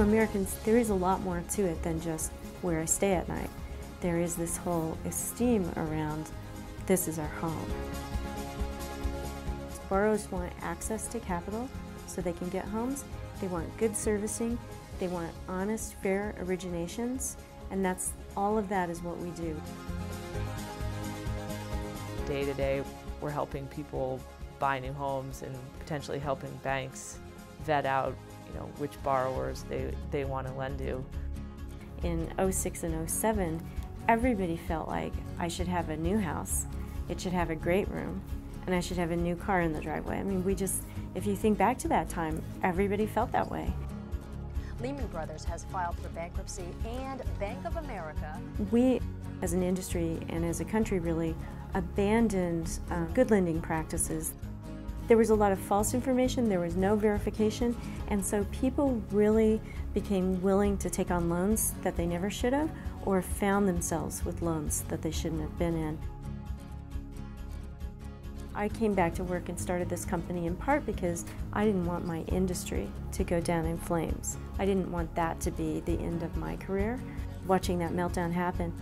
Americans, there is a lot more to it than just where I stay at night. There is this whole esteem around, this is our home. Borrowers want access to capital so they can get homes. They want good servicing. They want honest, fair originations, and all of that is what we do. Day to day, we're helping people buy new homes and potentially helping banks vet out, which borrowers they want to lend to. In '06 and '07, everybody felt like I should have a new house, it should have a great room, and I should have a new car in the driveway. I mean, if you think back to that time, everybody felt that way. Lehman Brothers has filed for bankruptcy, and Bank of America. We, as an industry and as a country, really abandoned good lending practices. There was a lot of false information, there was no verification, and so people really became willing to take on loans that they never should have, or found themselves with loans that they shouldn't have been in. I came back to work and started this company in part because I didn't want my industry to go down in flames. I didn't want that to be the end of my career. Watching that meltdown happen.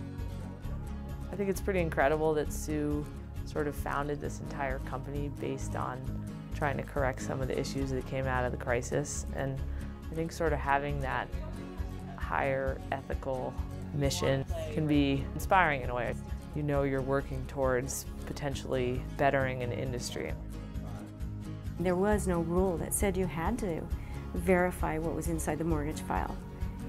I think it's pretty incredible that Sue sort of founded this entire company based on trying to correct some of the issues that came out of the crisis. And I think sort of having that higher ethical mission can be inspiring in a way. You're working towards potentially bettering an industry. There was no rule that said you had to verify what was inside the mortgage file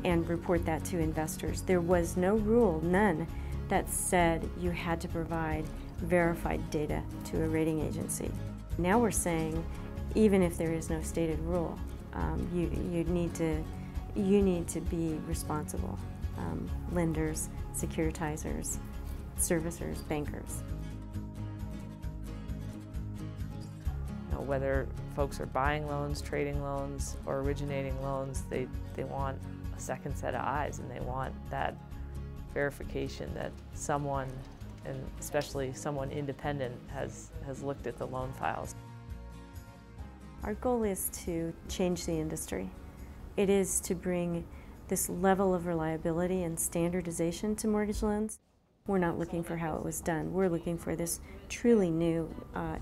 and report that to investors. There was no rule, none, that said you had to provide verified data to a rating agency. Now we're saying, even if there is no stated rule, you need to be responsible. Lenders, securitizers, servicers, bankers. Whether folks are buying loans, trading loans, or originating loans, they want a second set of eyes, and they want that verification that someone, and especially someone independent, has looked at the loan files. Our goal is to change the industry. It is to bring this level of reliability and standardization to mortgage loans. We're not looking for how it was done. We're looking for this truly new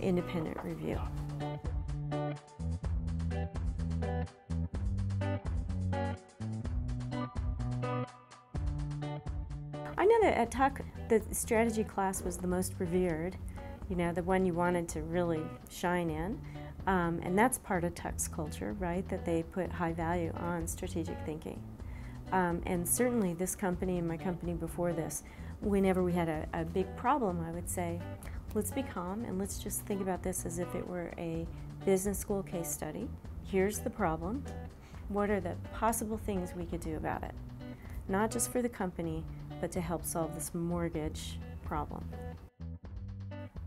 independent review. I know that at Tuck, the strategy class was the most revered, the one you wanted to really shine in. And that's part of Tuck's culture, right? That they put high value on strategic thinking. And certainly this company and my company before this, whenever we had a big problem, I would say, let's be calm and let's just think about this as if it were a business school case study. Here's the problem. What are the possible things we could do about it? Not just for the company, but to help solve this mortgage problem.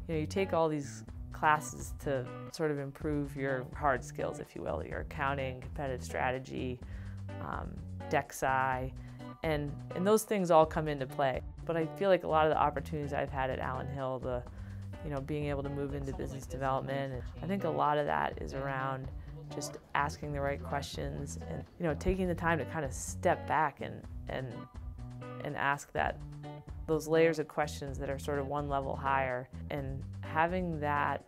You take all these classes to sort of improve your hard skills, if you will, your accounting, competitive strategy, DEXI, and those things all come into play. But I feel like a lot of the opportunities I've had at Allonhill, being able to move into business development, and I think a lot of that is around just asking the right questions and taking the time to kind of step back and ask those layers of questions that are sort of one level higher, and having that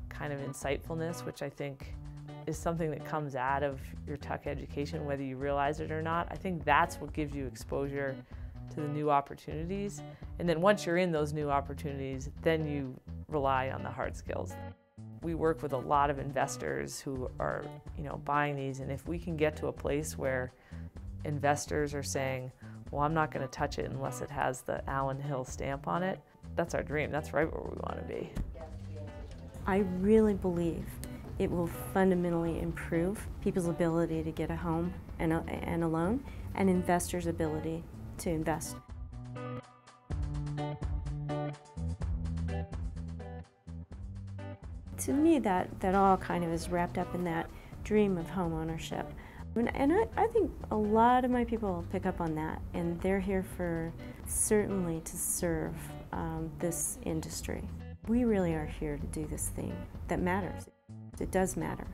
kind of insightfulness, which I think is something that comes out of your Tuck education, whether you realize it or not. I think that's what gives you exposure to the new opportunities. And then once you're in those new opportunities, then you rely on the hard skills. We work with a lot of investors who are, buying these, and if we can get to a place where investors are saying, well, I'm not going to touch it unless it has the Allonhill stamp on it, that's our dream. That's right where we want to be. I really believe it will fundamentally improve people's ability to get a home and a loan, and investors' ability to invest. To me, that all kind of is wrapped up in that dream of home ownership. And I think a lot of my people pick up on that, and they're here certainly to serve this industry. We really are here to do this thing that matters. It does matter.